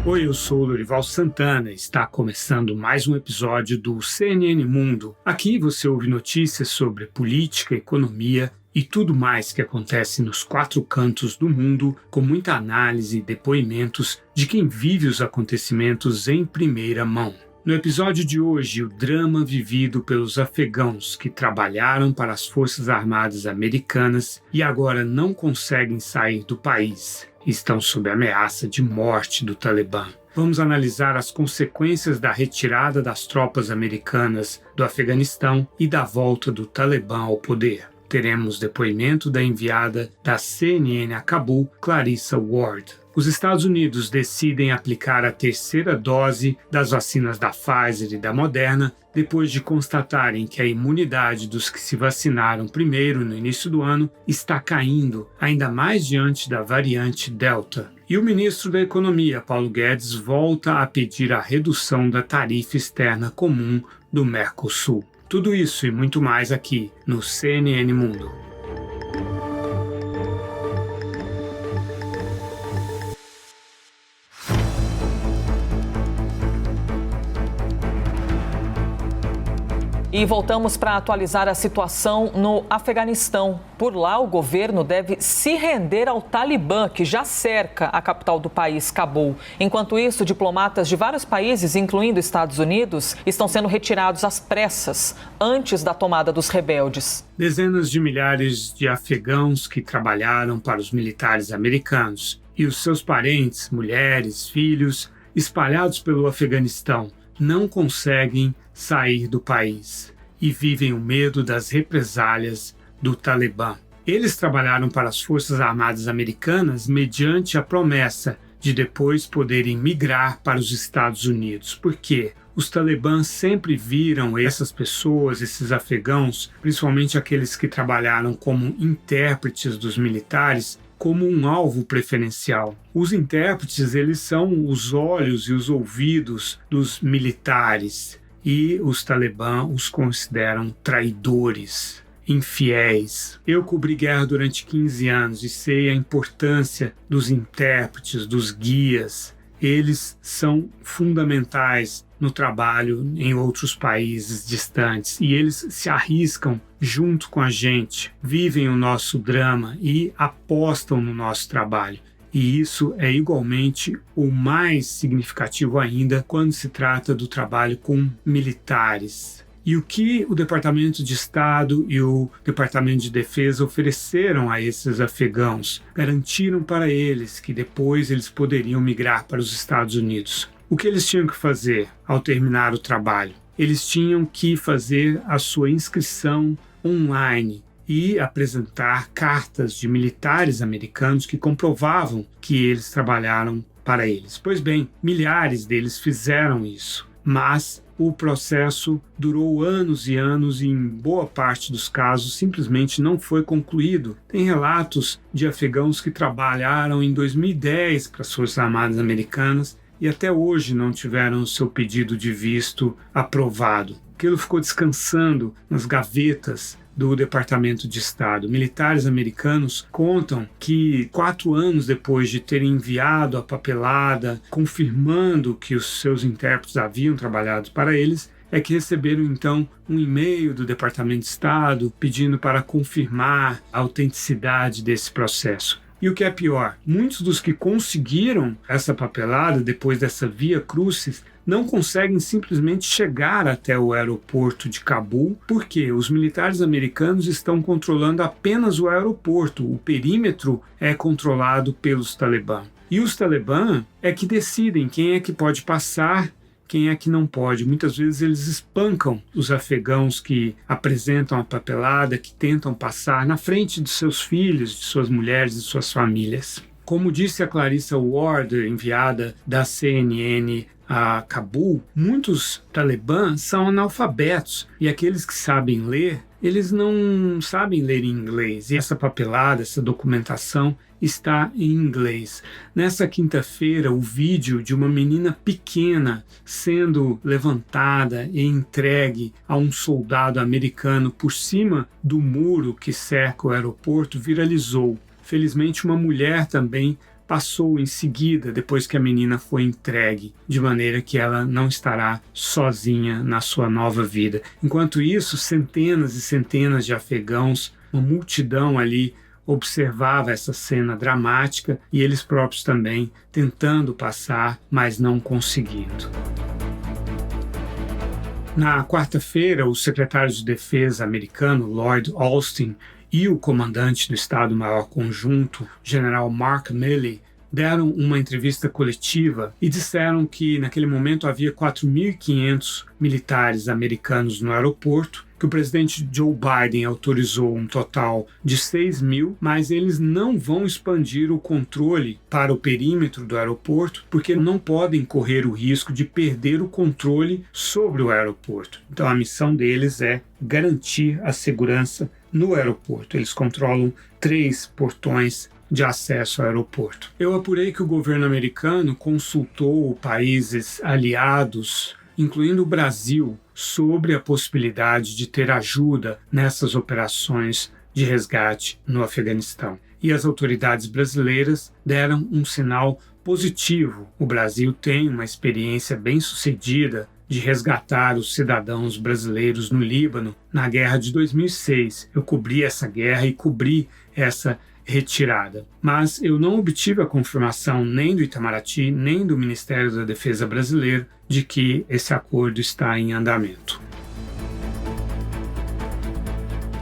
Oi, eu sou o Lorival Santana e está começando mais um episódio do CNN Mundo. Aqui você ouve notícias sobre política, economia e tudo mais que acontece nos quatro cantos do mundo, com muita análise e depoimentos de quem vive os acontecimentos em primeira mão. No episódio de hoje, o drama vivido pelos afegãos que trabalharam para as Forças Armadas Americanas e agora não conseguem sair do país. Estão sob ameaça de morte do Talibã. Vamos analisar as consequências da retirada das tropas americanas do Afeganistão e da volta do Talibã ao poder. Teremos depoimento da enviada da CNN a Cabul, Clarissa Ward. Os Estados Unidos decidem aplicar a terceira dose das vacinas da Pfizer e da Moderna depois de constatarem que a imunidade dos que se vacinaram primeiro no início do ano está caindo, ainda mais diante da variante Delta. E o ministro da Economia, Paulo Guedes, volta a pedir a redução da tarifa externa comum do Mercosul. Tudo isso e muito mais aqui no CNN Mundo. E voltamos para atualizar a situação no Afeganistão. Por lá, o governo deve se render ao Talibã, que já cerca a capital do país, Cabul. Enquanto isso, diplomatas de vários países, incluindo Estados Unidos, estão sendo retirados às pressas, antes da tomada dos rebeldes. Dezenas de milhares de afegãos que trabalharam para os militares americanos e os seus parentes, mulheres, filhos, espalhados pelo Afeganistão, não conseguem sair do país e vivem o medo das represálias do Talibã. Eles trabalharam para as Forças Armadas Americanas mediante a promessa de depois poderem migrar para os Estados Unidos. Por quê? Os talibãs sempre viram essas pessoas, esses afegãos, principalmente aqueles que trabalharam como intérpretes dos militares, como um alvo preferencial. Os intérpretes, eles são os olhos e os ouvidos dos militares, e os talibã os consideram traidores, infiéis. Eu cobri guerra durante 15 anos e sei a importância dos intérpretes, dos guias. Eles são fundamentais no trabalho em outros países distantes e eles se arriscam junto com a gente, vivem o nosso drama e apostam no nosso trabalho. E isso é igualmente o mais significativo ainda quando se trata do trabalho com militares. E o que o Departamento de Estado e o Departamento de Defesa ofereceram a esses afegãos? Garantiram para eles que depois eles poderiam migrar para os Estados Unidos. O que eles tinham que fazer ao terminar o trabalho? Eles tinham que fazer a sua inscrição online e apresentar cartas de militares americanos que comprovavam que eles trabalharam para eles. Pois bem, milhares deles fizeram isso, mas o processo durou anos e anos e em boa parte dos casos simplesmente não foi concluído. Tem relatos de afegãos que trabalharam em 2010 para as Forças Armadas Americanas e até hoje não tiveram o seu pedido de visto aprovado. Aquilo ficou descansando nas gavetas do Departamento de Estado. Militares americanos contam que 4 anos depois de terem enviado a papelada, confirmando que os seus intérpretes haviam trabalhado para eles, é que receberam então um e-mail do Departamento de Estado pedindo para confirmar a autenticidade desse processo. E o que é pior, muitos dos que conseguiram essa papelada depois dessa via crucis não conseguem simplesmente chegar até o aeroporto de Cabul, porque os militares americanos estão controlando apenas o aeroporto, o perímetro é controlado pelos talibã. E os talibã é que decidem quem é que pode passar, quem é que não pode. Muitas vezes eles espancam os afegãos que apresentam a papelada, que tentam passar na frente de seus filhos, de suas mulheres e suas famílias. Como disse a Clarissa Ward, enviada da CNN a Cabul, muitos talibã são analfabetos e aqueles que sabem ler, eles não sabem ler em inglês. E essa papelada, essa documentação está em inglês. Nessa quinta-feira, o vídeo de uma menina pequena sendo levantada e entregue a um soldado americano por cima do muro que cerca o aeroporto viralizou. Felizmente, uma mulher também passou em seguida, depois que a menina foi entregue, de maneira que ela não estará sozinha na sua nova vida. Enquanto isso, centenas e centenas de afegãos, uma multidão ali, observava essa cena dramática e eles próprios também tentando passar, mas não conseguindo. Na quarta-feira, o secretário de Defesa americano, Lloyd Austin, e o comandante do Estado-Maior Conjunto, general Mark Milley, deram uma entrevista coletiva e disseram que naquele momento havia 4.500 militares americanos no aeroporto, que o presidente Joe Biden autorizou um total de 6.000, mas eles não vão expandir o controle para o perímetro do aeroporto, porque não podem correr o risco de perder o controle sobre o aeroporto. Então a missão deles é garantir a segurança no aeroporto. Eles controlam 3 portões de acesso ao aeroporto. Eu apurei que o governo americano consultou países aliados, incluindo o Brasil, sobre a possibilidade de ter ajuda nessas operações de resgate no Afeganistão. E as autoridades brasileiras deram um sinal positivo. O Brasil tem uma experiência bem-sucedida de resgatar os cidadãos brasileiros no Líbano na guerra de 2006. Eu cobri essa guerra e cobri essa retirada. Mas eu não obtive a confirmação nem do Itamaraty, nem do Ministério da Defesa brasileiro de que esse acordo está em andamento.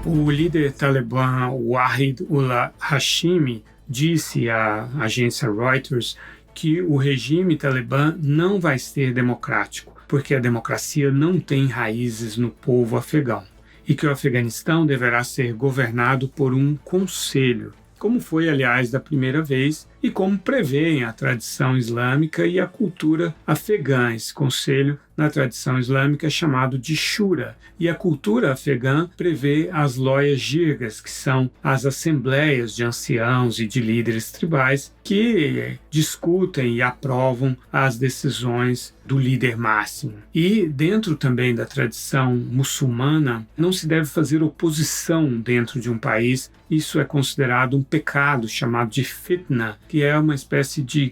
O líder talibã Wahid Ullah Hashimi disse à agência Reuters que o regime talibã não vai ser democrático, porque a democracia não tem raízes no povo afegão, e que o Afeganistão deverá ser governado por um conselho, como foi, aliás, da primeira vez e como prevêem a tradição islâmica e a cultura afegã. Esse conselho, na tradição islâmica, é chamado de Shura, e a cultura afegã prevê as loias jirgas, que são as assembleias de anciãos e de líderes tribais que discutem e aprovam as decisões do líder máximo. E dentro também da tradição muçulmana, não se deve fazer oposição dentro de um país. Isso é considerado um pecado chamado de fitna, que é uma espécie de,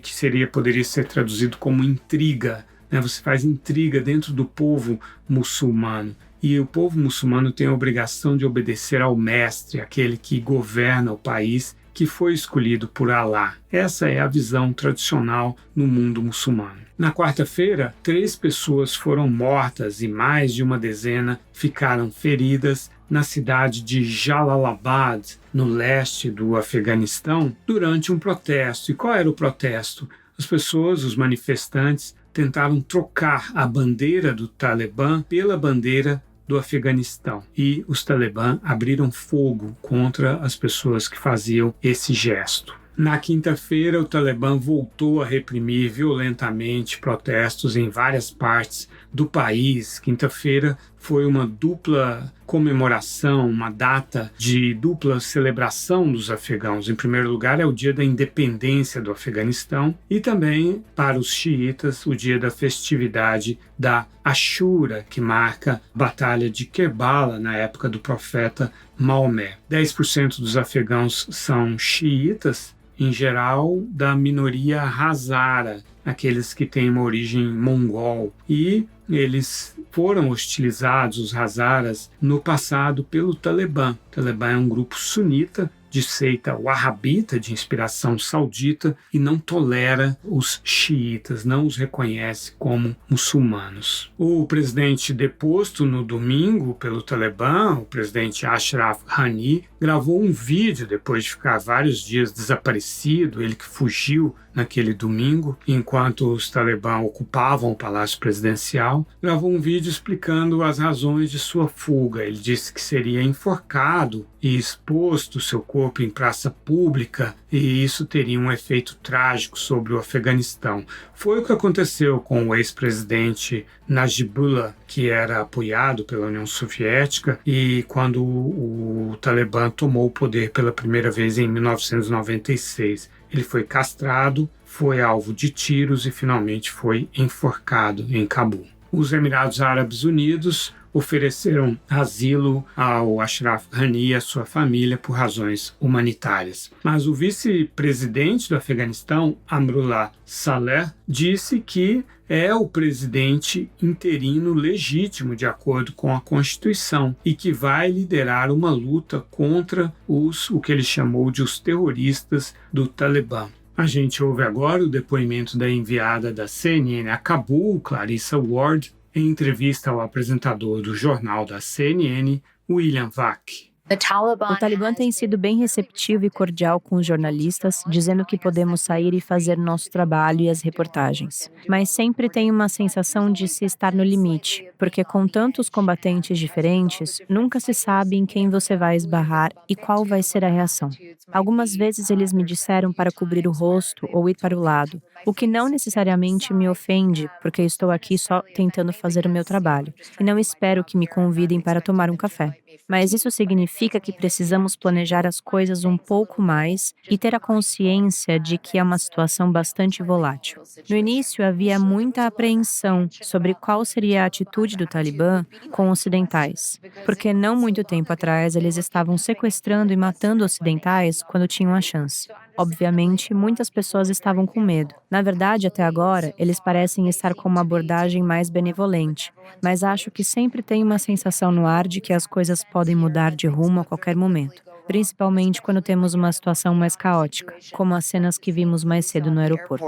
poderia ser traduzido como intriga, né? Você faz intriga dentro do povo muçulmano. E o povo muçulmano tem a obrigação de obedecer ao mestre, aquele que governa o país, que foi escolhido por Alá. Essa é a visão tradicional no mundo muçulmano. Na quarta-feira, 3 pessoas foram mortas e mais de uma dezena ficaram feridas na cidade de Jalalabad, no leste do Afeganistão, durante um protesto. E qual era o protesto? As pessoas, os manifestantes, tentaram trocar a bandeira do Talibã pela bandeira do Afeganistão. E os talibã abriram fogo contra as pessoas que faziam esse gesto. Na quinta-feira, o Talibã voltou a reprimir violentamente protestos em várias partes do país. Quinta-feira foi uma dupla comemoração, uma data de dupla celebração dos afegãos. Em primeiro lugar, é o dia da independência do Afeganistão e também, para os xiitas, o dia da festividade da Ashura, que marca a Batalha de Kerbala na época do profeta Maomé. 10% dos afegãos são xiitas, em geral da minoria Hazara, aqueles que têm uma origem mongol, e eles foram hostilizados, os Hazaras, no passado pelo Talibã. O Talibã é um grupo sunita de seita wahhabita, de inspiração saudita, e não tolera os xiitas, não os reconhece como muçulmanos. O presidente deposto no domingo pelo Talibã, o presidente Ashraf Ghani, gravou um vídeo depois de ficar vários dias desaparecido, ele que fugiu naquele domingo, enquanto os talibã ocupavam o Palácio Presidencial, gravou um vídeo explicando as razões de sua fuga. Ele disse que seria enforcado e exposto seu corpo em praça pública, e isso teria um efeito trágico sobre o Afeganistão. Foi o que aconteceu com o ex-presidente Najibullah, que era apoiado pela União Soviética, e quando o Talibã tomou o poder pela primeira vez em 1996. Ele foi castrado, foi alvo de tiros e finalmente foi enforcado em Cabul. Os Emirados Árabes Unidos ofereceram asilo ao Ashraf Ghani e à sua família por razões humanitárias. Mas o vice-presidente do Afeganistão, Amrullah Saleh, disse que é o presidente interino legítimo de acordo com a Constituição e que vai liderar uma luta contra o que ele chamou de os terroristas do Talibã. A gente ouve agora o depoimento da enviada da CNN a Cabul, Clarissa Ward, em entrevista ao apresentador do jornal da CNN, William Vac. O Talibã tem sido bem receptivo e cordial com os jornalistas, dizendo que podemos sair e fazer nosso trabalho e as reportagens. Mas sempre tem uma sensação de se estar no limite, porque com tantos combatentes diferentes, nunca se sabe em quem você vai esbarrar e qual vai ser a reação. Algumas vezes eles me disseram para cobrir o rosto ou ir para o lado, o que não necessariamente me ofende, porque estou aqui só tentando fazer o meu trabalho, e não espero que me convidem para tomar um café. Mas isso significa que precisamos planejar as coisas um pouco mais e ter a consciência de que é uma situação bastante volátil. No início, havia muita apreensão sobre qual seria a atitude do Talibã com ocidentais, porque não muito tempo atrás eles estavam sequestrando e matando ocidentais quando tinham a chance. Obviamente, muitas pessoas estavam com medo. Na verdade, até agora, eles parecem estar com uma abordagem mais benevolente, mas acho que sempre tem uma sensação no ar de que as coisas podem mudar de rumo a qualquer momento, principalmente quando temos uma situação mais caótica, como as cenas que vimos mais cedo no aeroporto.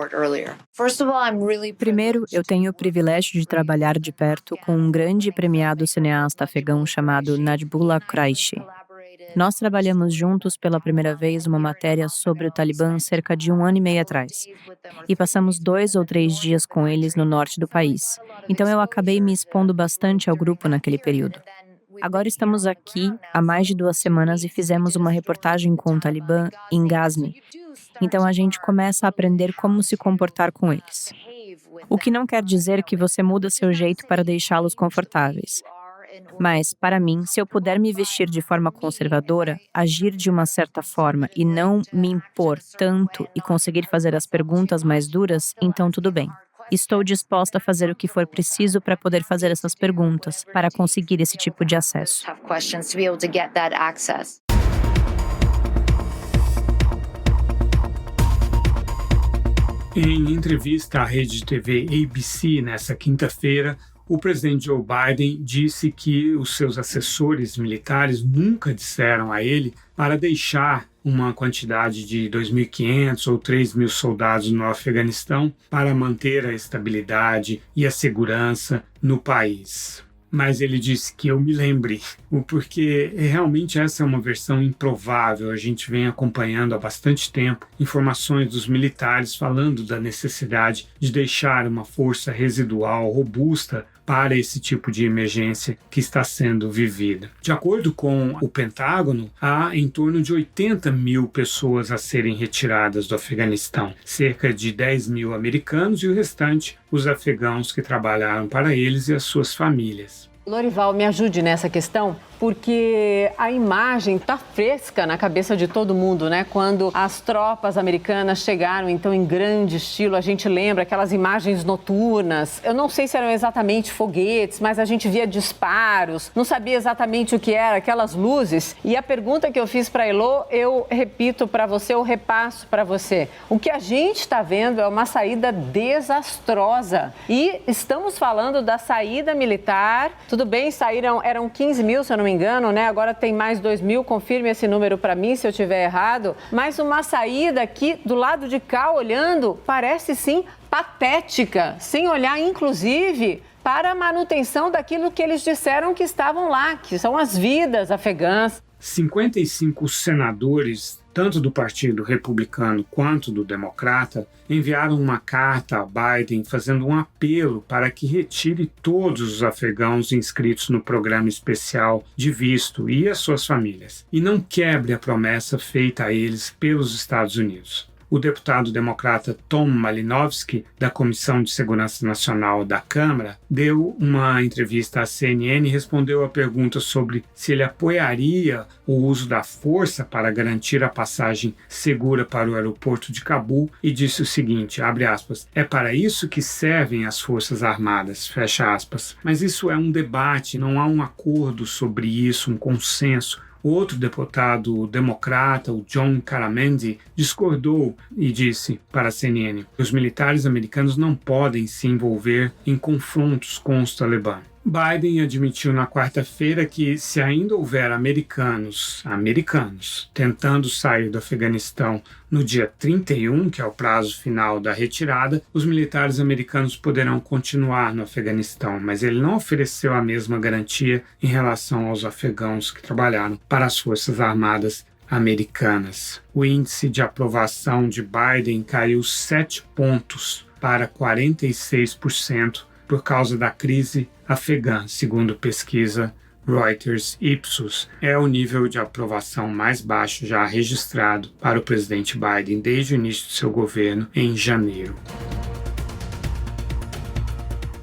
Primeiro, eu tenho o privilégio de trabalhar de perto com um grande e premiado cineasta afegão chamado Najibullah Qureshi. Nós trabalhamos juntos pela primeira vez uma matéria sobre o Talibã cerca de 1 ano e meio atrás. E passamos 2 ou 3 dias com eles no norte do país. Então eu acabei me expondo bastante ao grupo naquele período. Agora estamos aqui há mais de 2 semanas e fizemos uma reportagem com o Talibã em Ghazni. Então a gente começa a aprender como se comportar com eles. O que não quer dizer que você muda seu jeito para deixá-los confortáveis. Mas, para mim, se eu puder me vestir de forma conservadora, agir de uma certa forma e não me impor tanto e conseguir fazer as perguntas mais duras, então tudo bem. Estou disposta a fazer o que for preciso para poder fazer essas perguntas, para conseguir esse tipo de acesso. Em entrevista à rede TV ABC nessa quinta-feira, o presidente Joe Biden disse que os seus assessores militares nunca disseram a ele para deixar uma quantidade de 2.500 ou 3.000 soldados no Afeganistão para manter a estabilidade e a segurança no país. Mas ele disse que eu me lembre, porque realmente essa é uma versão improvável. A gente vem acompanhando há bastante tempo informações dos militares falando da necessidade de deixar uma força residual robusta para esse tipo de emergência que está sendo vivida. De acordo com o Pentágono, há em torno de 80.000 pessoas a serem retiradas do Afeganistão, cerca de 10.000 americanos e o restante os afegãos que trabalharam para eles e as suas famílias. Lorival, me ajude nessa questão, porque a imagem está fresca na cabeça de todo mundo, né? Quando as tropas americanas chegaram, então, em grande estilo, a gente lembra aquelas imagens noturnas. Eu não sei se eram exatamente foguetes, mas a gente via disparos, não sabia exatamente o que era, aquelas luzes. E a pergunta que eu fiz para a Elô, eu repito para você, eu repasso para você. O que a gente está vendo é uma saída desastrosa. E estamos falando da saída militar. Tudo bem, eram 15 mil, se eu não me engano, né? Agora tem mais 2.000, confirme esse número para mim se eu estiver errado. Mas uma saída aqui do lado de cá, olhando, parece sim patética, sem olhar inclusive para a manutenção daquilo que eles disseram que estavam lá, que são as vidas afegãs. 55 senadores, tanto do Partido Republicano quanto do Democrata, enviaram uma carta a Biden fazendo um apelo para que retire todos os afegãos inscritos no programa especial de visto e as suas famílias, e não quebre a promessa feita a eles pelos Estados Unidos. O deputado democrata Tom Malinowski, da Comissão de Segurança Nacional da Câmara, deu uma entrevista à CNN e respondeu a pergunta sobre se ele apoiaria o uso da força para garantir a passagem segura para o aeroporto de Cabul e disse o seguinte, abre aspas, é para isso que servem as Forças Armadas, fecha aspas. Mas isso é um debate, não há um acordo sobre isso, um consenso. Outro deputado democrata, o John Caramendi, discordou e disse para a CNN que os militares americanos não podem se envolver em confrontos com os Talibã. Biden admitiu na quarta-feira que se ainda houver americanos tentando sair do Afeganistão no dia 31, que é o prazo final da retirada, os militares americanos poderão continuar no Afeganistão, mas ele não ofereceu a mesma garantia em relação aos afegãos que trabalharam para as Forças Armadas americanas. O índice de aprovação de Biden caiu 7 pontos para 46%, por causa da crise afegã, segundo pesquisa Reuters Ipsos. É o nível de aprovação mais baixo já registrado para o presidente Biden desde o início de seu governo em janeiro.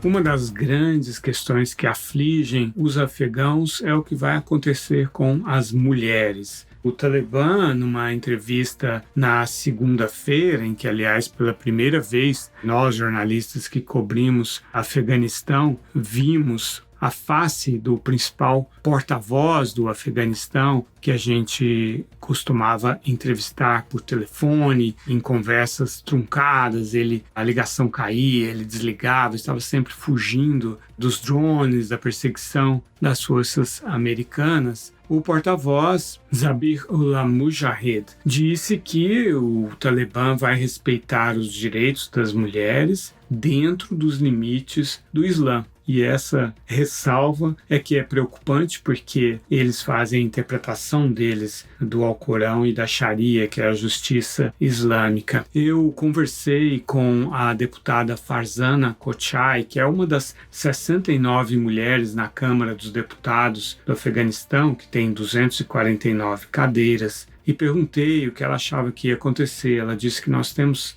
Uma das grandes questões que afligem os afegãos é o que vai acontecer com as mulheres. O Talibã, numa entrevista na segunda-feira, em que, aliás, pela primeira vez, nós, jornalistas que cobrimos Afeganistão, vimos a face do principal porta-voz do Afeganistão, que a gente costumava entrevistar por telefone, em conversas truncadas, a ligação caía, ele desligava, estava sempre fugindo dos drones, da perseguição das forças americanas. O porta-voz, Zabihullah Mujahid, disse que o Talibã vai respeitar os direitos das mulheres dentro dos limites do Islã. E essa ressalva é que é preocupante porque eles fazem a interpretação deles do Alcorão e da Sharia, que é a justiça islâmica. Eu conversei com a deputada Farzana Kochai, que é uma das 69 mulheres na Câmara dos Deputados do Afeganistão, que tem 249 cadeiras, e perguntei o que ela achava que ia acontecer. Ela disse que nós temos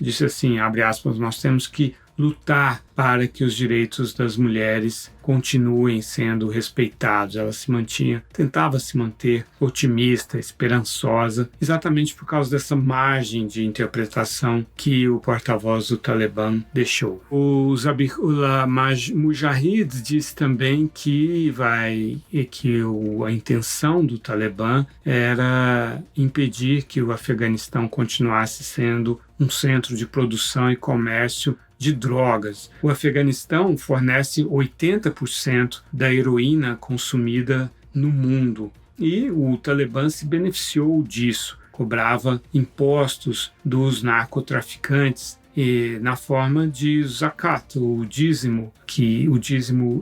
que lutar para que os direitos das mulheres continuem sendo respeitados. Ela tentava se manter otimista, esperançosa, exatamente por causa dessa margem de interpretação que o porta-voz do Talibã deixou. O Zabihullah Mujahid disse também que a intenção do Talibã era impedir que o Afeganistão continuasse sendo um centro de produção e comércio de drogas. O Afeganistão fornece 80% da heroína consumida no mundo e o Talibã se beneficiou disso, cobrava impostos dos narcotraficantes na forma de zakat, o dízimo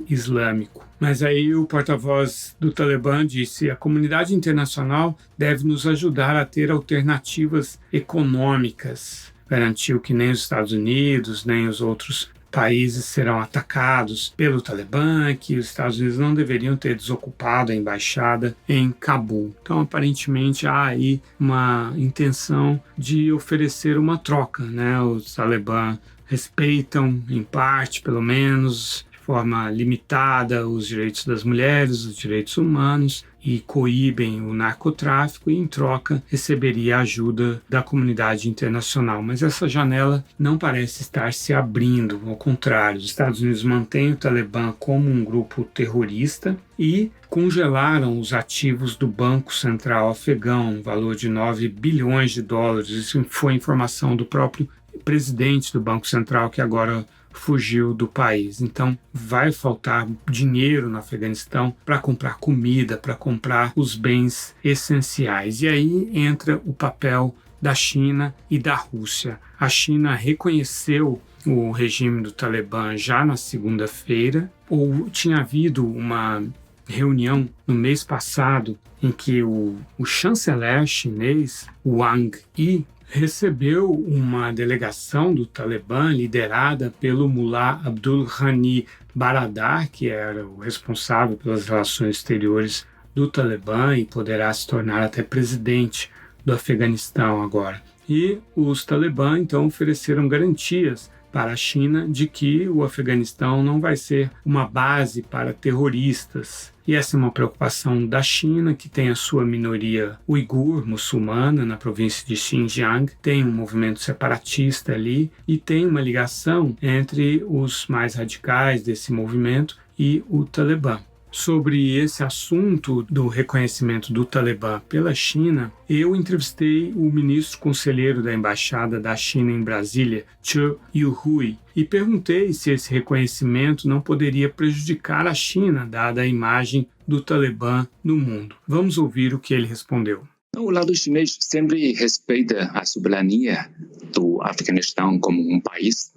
islâmico. Mas aí o porta-voz do Talibã disse: a comunidade internacional deve nos ajudar a ter alternativas econômicas. Garantiu que nem os Estados Unidos, nem os outros países serão atacados pelo Talibã, que os Estados Unidos não deveriam ter desocupado a embaixada em Cabul. Então, aparentemente, há aí uma intenção de oferecer uma troca, né? Os Talibã respeitam, em parte, pelo menos, de forma limitada, os direitos das mulheres, os direitos humanos, e coíbem o narcotráfico e, em troca, receberia a ajuda da comunidade internacional. Mas essa janela não parece estar se abrindo, ao contrário. Os Estados Unidos mantêm o Talibã como um grupo terrorista e congelaram os ativos do Banco Central afegão, no valor de 9 bilhões de dólares. Isso foi informação do próprio presidente do Banco Central, que agora fugiu do país. Então vai faltar dinheiro no Afeganistão para comprar comida, para comprar os bens essenciais. E aí entra o papel da China e da Rússia. A China reconheceu o regime do Talibã já na segunda-feira, ou tinha havido uma reunião no mês passado em que o chanceler chinês, Wang Yi, recebeu uma delegação do Talibã liderada pelo Mullah Abdul Ghani Baradar, que era o responsável pelas relações exteriores do Talibã e poderá se tornar até presidente do Afeganistão agora. E os Talibã, então, ofereceram garantias para a China de que o Afeganistão não vai ser uma base para terroristas. E essa é uma preocupação da China, que tem a sua minoria uigur, muçulmana, na província de Xinjiang, tem um movimento separatista ali e tem uma ligação entre os mais radicais desse movimento e o Talibã. Sobre esse assunto do reconhecimento do Talibã pela China, eu entrevistei o ministro conselheiro da Embaixada da China em Brasília, Che Yuhui, e perguntei se esse reconhecimento não poderia prejudicar a China, dada a imagem do Talibã no mundo. Vamos ouvir o que ele respondeu. O lado chinês sempre respeita a soberania do Afeganistão como um país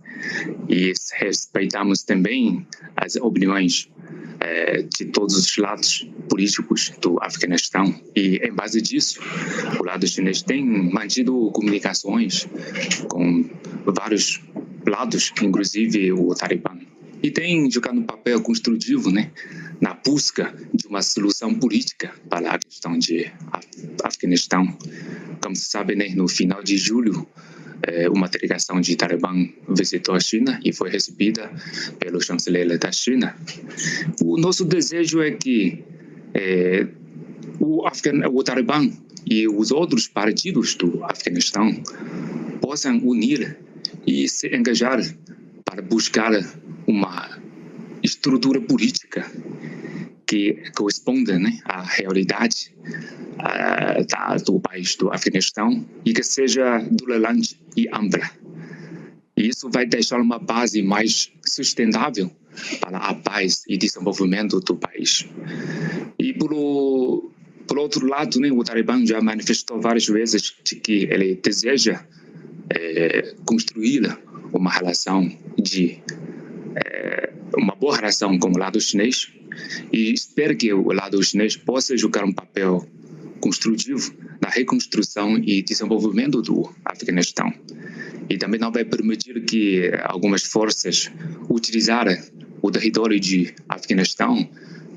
e respeitamos também as opiniões de todos os lados políticos do Afeganistão. E, em base disso, o lado chinês tem mantido comunicações com vários lados, inclusive o Talibã. E tem jogado um papel construtivo, na busca de uma solução política para a questão de Afeganistão. Como se sabe, no final de julho, uma delegação de Talibã visitou a China e foi recebida pelo chanceler da China. O nosso desejo é que o Talibã e os outros partidos do Afeganistão possam unir e se engajar para buscar uma estrutura política que corresponda à realidade do país do Afeganistão e que seja tolerante e ampla. E isso vai deixar uma base mais sustentável para a paz e desenvolvimento do país. E por outro lado, o Talibã já manifestou várias vezes de que ele deseja construir uma relação uma boa relação com o lado chinês e espero que o lado chinês possa jogar um papel construtivo na reconstrução e desenvolvimento do Afeganistão. E também não vai permitir que algumas forças utilizarem o território de Afeganistão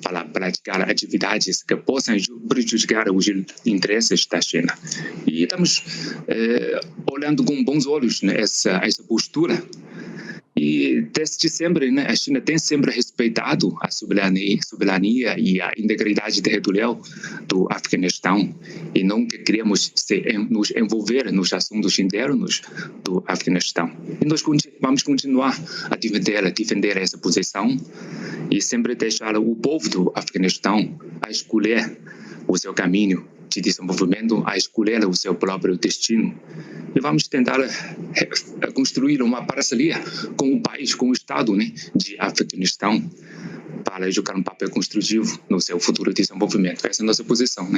para praticar atividades que possam prejudicar os interesses da China. E estamos olhando com bons olhos essa postura. E desde sempre, a China tem sempre respeitado a soberania e a integridade territorial do Afeganistão e nunca queremos nos envolver nos assuntos internos do Afeganistão. E nós vamos continuar a defender essa posição e sempre deixar o povo do Afeganistão a escolher o seu caminho de desenvolvimento, a escolher o seu próprio destino. E vamos tentar construir uma parceria com o país, com o Estado de Afeganistão para jogar um papel construtivo no seu futuro desenvolvimento. Essa é a nossa posição.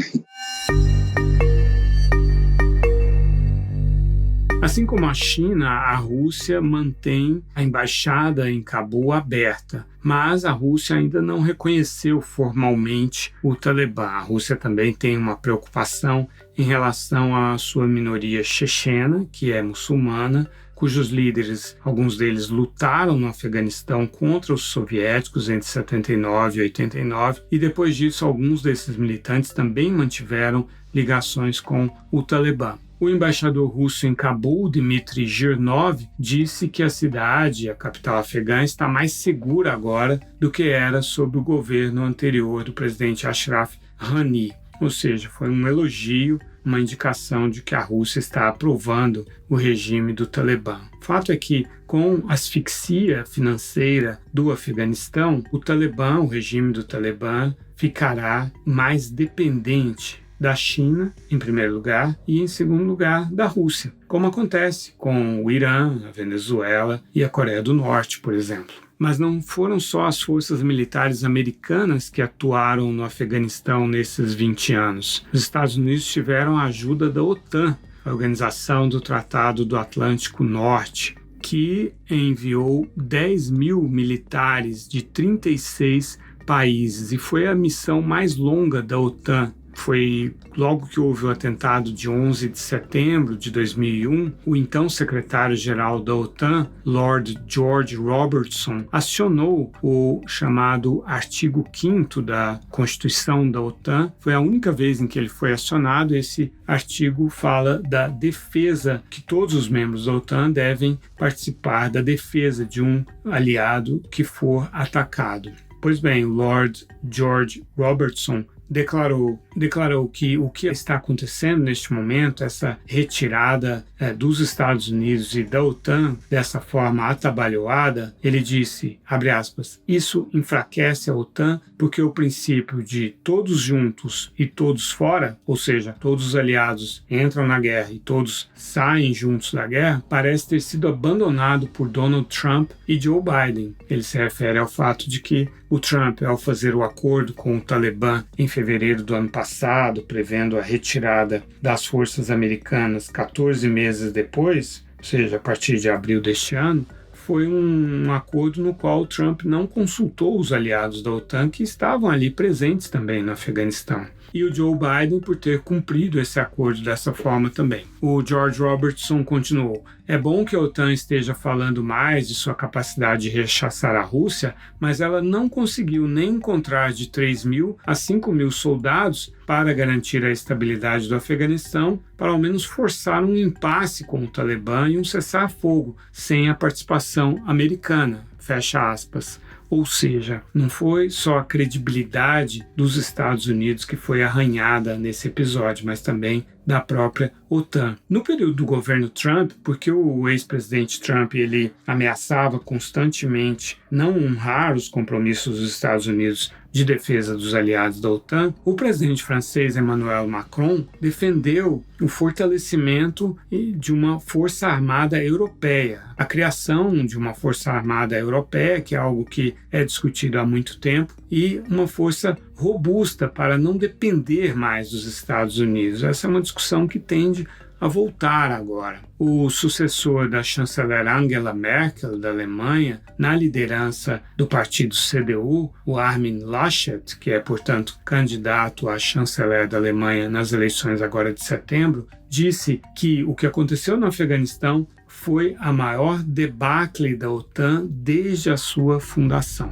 Assim como a China, a Rússia mantém a embaixada em Cabul aberta, mas a Rússia ainda não reconheceu formalmente o Talibã. A Rússia também tem uma preocupação em relação à sua minoria chechena, que é muçulmana, cujos líderes, alguns deles lutaram no Afeganistão contra os soviéticos entre 79 e 89, e depois disso alguns desses militantes também mantiveram ligações com o Talibã. O embaixador russo em Cabul, Dmitry Girnov, disse que a cidade, a capital afegã, está mais segura agora do que era sob o governo anterior do presidente Ashraf Ghani. Ou seja, foi um elogio, uma indicação de que a Rússia está aprovando o regime do Talibã. O fato é que, com a asfixia financeira do Afeganistão, o Talibã, o regime do Talibã, ficará mais dependente da China, em primeiro lugar, e em segundo lugar, da Rússia, como acontece com o Irã, a Venezuela e a Coreia do Norte, por exemplo. Mas não foram só as forças militares americanas que atuaram no Afeganistão nesses 20 anos. Os Estados Unidos tiveram a ajuda da OTAN, a Organização do Tratado do Atlântico Norte, que enviou 10 mil militares de 36 países e foi a missão mais longa da OTAN Foi logo que houve o atentado de 11 de setembro de 2001, o então secretário-geral da OTAN, Lord George Robertson, acionou o chamado artigo 5º da Constituição da OTAN. Foi a única vez em que ele foi acionado. Esse artigo fala da defesa, que todos os membros da OTAN devem participar da defesa de um aliado que for atacado. Pois bem, o Lord George Robertson declarou que o que está acontecendo neste momento, essa retirada dos Estados Unidos e da OTAN dessa forma atabalhoada, ele disse, abre aspas, isso enfraquece a OTAN porque o princípio de todos juntos e todos fora, ou seja, todos os aliados entram na guerra e todos saem juntos da guerra, parece ter sido abandonado por Donald Trump e Joe Biden. Ele se refere ao fato de que o Trump, ao fazer o acordo com o Talibã em fevereiro do ano passado, prevendo a retirada das forças americanas 14 meses depois, ou seja, a partir de abril deste ano, foi um acordo no qual o Trump não consultou os aliados da OTAN que estavam ali presentes também no Afeganistão. E o Joe Biden por ter cumprido esse acordo dessa forma também. O George Robertson continuou, é bom que a OTAN esteja falando mais de sua capacidade de rechaçar a Rússia, mas ela não conseguiu nem encontrar de 3.000 a 5.000 soldados para garantir a estabilidade do Afeganistão, para ao menos forçar um impasse com o Talibã e um cessar-fogo, sem a participação americana. Fecha aspas. Ou seja, não foi só a credibilidade dos Estados Unidos que foi arranhada nesse episódio, mas também da própria OTAN. No período do governo Trump, porque o ex-presidente Trump ele ameaçava constantemente não honrar os compromissos dos Estados Unidos de defesa dos aliados da OTAN, o presidente francês Emmanuel Macron defendeu o fortalecimento de uma força armada europeia, a criação de uma força armada europeia, que é algo que é discutido há muito tempo, e uma força robusta para não depender mais dos Estados Unidos. Essa é uma discussão que tende a voltar agora. O sucessor da chanceler Angela Merkel, da Alemanha, na liderança do partido CDU, o Armin Laschet, que é, portanto, candidato a chanceler da Alemanha nas eleições agora de setembro, disse que o que aconteceu no Afeganistão foi a maior debacle da OTAN desde a sua fundação.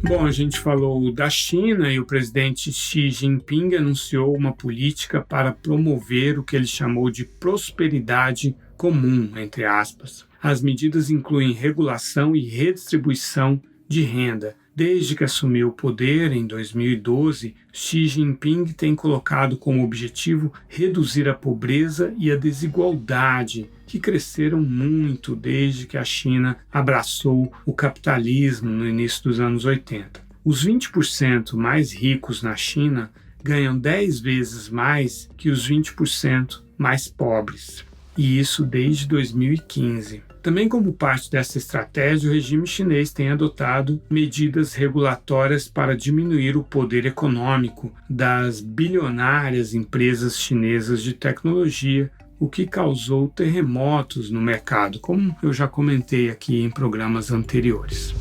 Bom, a gente falou da China e o presidente Xi Jinping anunciou uma política para promover o que ele chamou de prosperidade comum, entre aspas. As medidas incluem regulação e redistribuição de renda. Desde que assumiu o poder em 2012, Xi Jinping tem colocado como objetivo reduzir a pobreza e a desigualdade, que cresceram muito desde que a China abraçou o capitalismo no início dos anos 80. Os 20% mais ricos na China ganham 10 vezes mais que os 20% mais pobres, e isso desde 2015. Também como parte dessa estratégia, o regime chinês tem adotado medidas regulatórias para diminuir o poder econômico das bilionárias empresas chinesas de tecnologia, o que causou terremotos no mercado, como eu já comentei aqui em programas anteriores.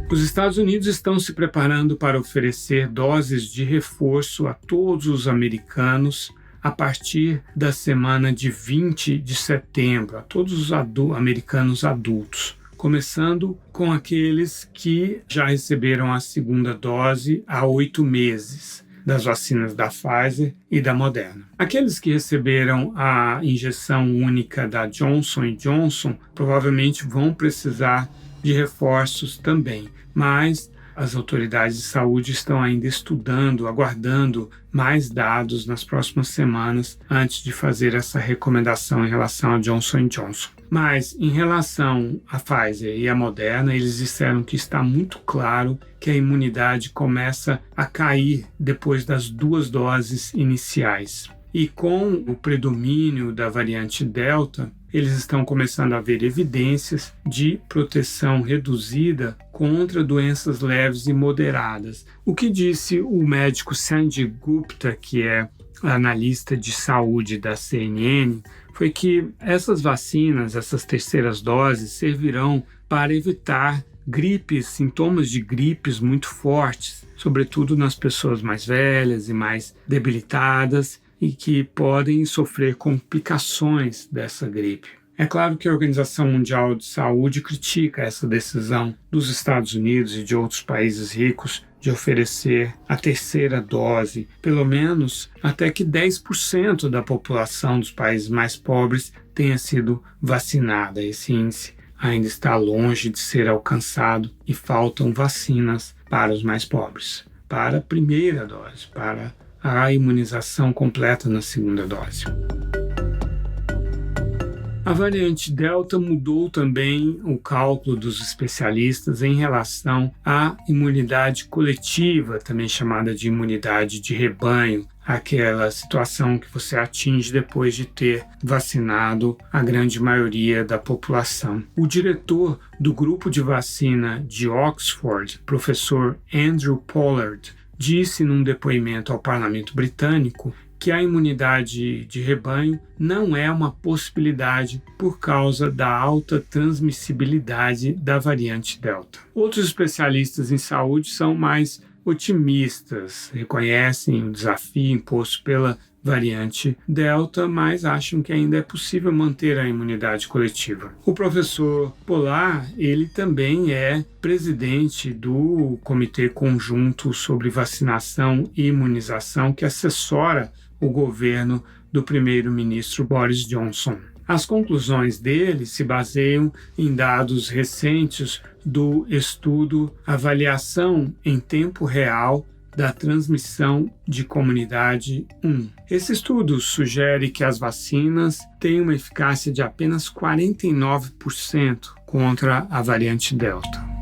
Os Estados Unidos estão se preparando para oferecer doses de reforço a todos os americanos a partir da semana de 20 de setembro, a todos os americanos adultos, começando com aqueles que já receberam a segunda dose há 8 meses das vacinas da Pfizer e da Moderna. Aqueles que receberam a injeção única da Johnson & Johnson provavelmente vão precisar de reforços também, mas as autoridades de saúde estão ainda estudando, aguardando mais dados nas próximas semanas antes de fazer essa recomendação em relação a Johnson & Johnson. Mas, em relação à Pfizer e à Moderna, eles disseram que está muito claro que a imunidade começa a cair depois das 2 doses iniciais. E com o predomínio da variante Delta, eles estão começando a ver evidências de proteção reduzida contra doenças leves e moderadas. O que disse o médico Sanjay Gupta, que é analista de saúde da CNN, foi que essas vacinas, essas terceiras doses, servirão para evitar gripes, sintomas de gripes muito fortes, sobretudo nas pessoas mais velhas e mais debilitadas e que podem sofrer complicações dessa gripe. É claro que a Organização Mundial de Saúde critica essa decisão dos Estados Unidos e de outros países ricos de oferecer a terceira dose, pelo menos até que 10% da população dos países mais pobres tenha sido vacinada. Esse índice ainda está longe de ser alcançado e faltam vacinas para os mais pobres, para a primeira dose, para a imunização completa na segunda dose. A variante Delta mudou também o cálculo dos especialistas em relação à imunidade coletiva, também chamada de imunidade de rebanho, aquela situação que você atinge depois de ter vacinado a grande maioria da população. O diretor do grupo de vacina de Oxford, professor Andrew Pollard, disse num depoimento ao Parlamento Britânico que a imunidade de rebanho não é uma possibilidade por causa da alta transmissibilidade da variante Delta. Outros especialistas em saúde são mais otimistas, reconhecem o desafio imposto pela variante Delta, mas acham que ainda é possível manter a imunidade coletiva. O professor Pollard, ele também é presidente do Comitê Conjunto sobre Vacinação e Imunização, que assessora o governo do primeiro-ministro Boris Johnson. As conclusões dele se baseiam em dados recentes do estudo Avaliação em Tempo Real da Transmissão de Comunidade 1. Esse estudo sugere que as vacinas têm uma eficácia de apenas 49% contra a variante Delta.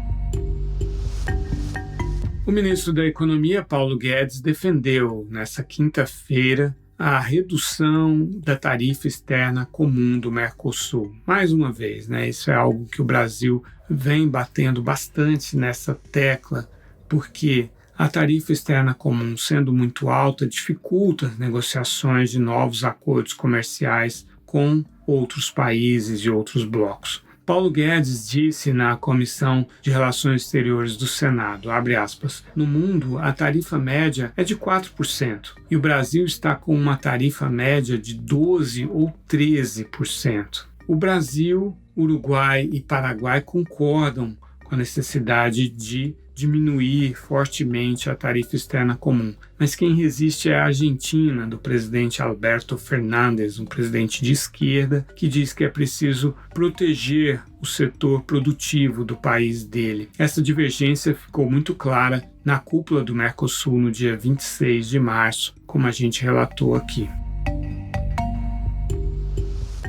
O ministro da Economia, Paulo Guedes, defendeu nesta quinta-feira a redução da tarifa externa comum do Mercosul. Mais uma vez, isso é algo que o Brasil vem batendo bastante nessa tecla, porque a tarifa externa comum, sendo muito alta, dificulta as negociações de novos acordos comerciais com outros países e outros blocos. Paulo Guedes disse na Comissão de Relações Exteriores do Senado, abre aspas, no mundo a tarifa média é de 4% e o Brasil está com uma tarifa média de 12% ou 13%. O Brasil, Uruguai e Paraguai concordam com a necessidade de diminuir fortemente a tarifa externa comum. Mas quem resiste é a Argentina, do presidente Alberto Fernandes, um presidente de esquerda, que diz que é preciso proteger o setor produtivo do país dele. Essa divergência ficou muito clara na cúpula do Mercosul no dia 26 de março, como a gente relatou aqui.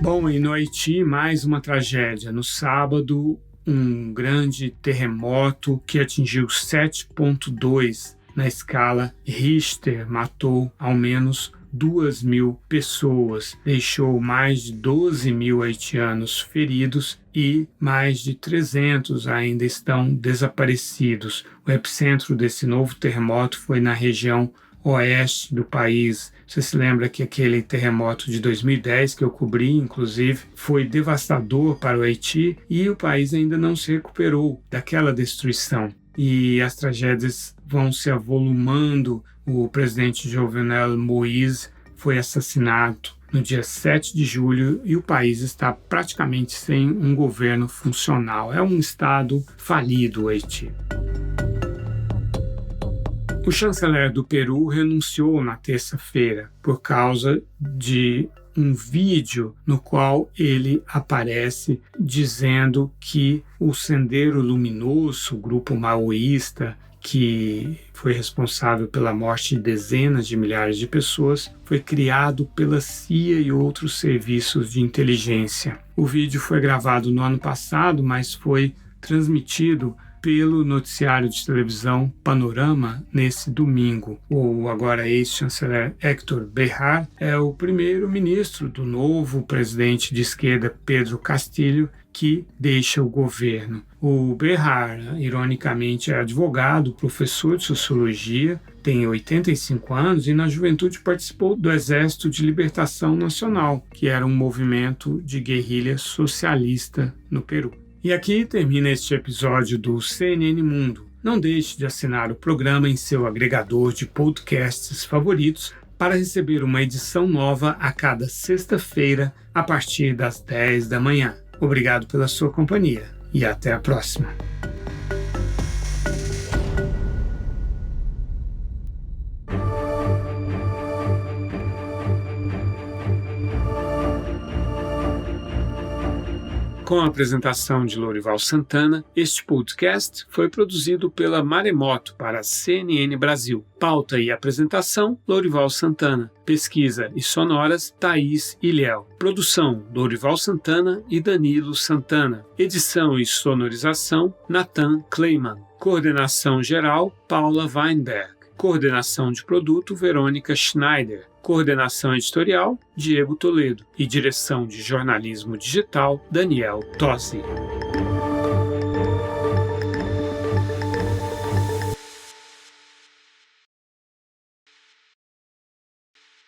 Bom, e no Haiti, mais uma tragédia. No sábado, um grande terremoto que atingiu 7,2 na escala Richter, matou ao menos 2.000 pessoas, deixou mais de 12.000 haitianos feridos e mais de 300 ainda estão desaparecidos. O epicentro desse novo terremoto foi na região oeste do país. Você se lembra que aquele terremoto de 2010 que eu cobri, inclusive, foi devastador para o Haiti e o país ainda não se recuperou daquela destruição. E as tragédias vão se avolumando. O presidente Jovenel Moïse foi assassinado no dia 7 de julho e o país está praticamente sem um governo funcional. É um estado falido, o Haiti. O chanceler do Peru renunciou na terça-feira por causa de um vídeo no qual ele aparece dizendo que o Sendero Luminoso, o grupo maoísta que foi responsável pela morte de dezenas de milhares de pessoas, foi criado pela CIA e outros serviços de inteligência. O vídeo foi gravado no ano passado, mas foi transmitido pelo noticiário de televisão Panorama nesse domingo. O agora ex-chanceler Héctor Béjar é o primeiro-ministro do novo presidente de esquerda Pedro Castillo, que deixa o governo. O Béjar, ironicamente, é advogado, professor de sociologia, tem 85 anos e na juventude participou do Exército de Libertação Nacional, que era um movimento de guerrilha socialista no Peru. E aqui termina este episódio do CNN Mundo. Não deixe de assinar o programa em seu agregador de podcasts favoritos para receber uma edição nova a cada sexta-feira, a partir das 10 da manhã. Obrigado pela sua companhia e até a próxima. Com a apresentação de Lorival Santana, este podcast foi produzido pela Maremoto para a CNN Brasil. Pauta e apresentação, Lorival Santana. Pesquisa e sonoras, Thaís Ilhéu. Produção, Lorival Santana e Danilo Santana. Edição e sonorização, Nathan Kleiman. Coordenação geral, Paula Weinberg. Coordenação de produto, Verônica Schneider. Coordenação editorial, Diego Toledo. E direção de jornalismo digital, Daniel Tosi.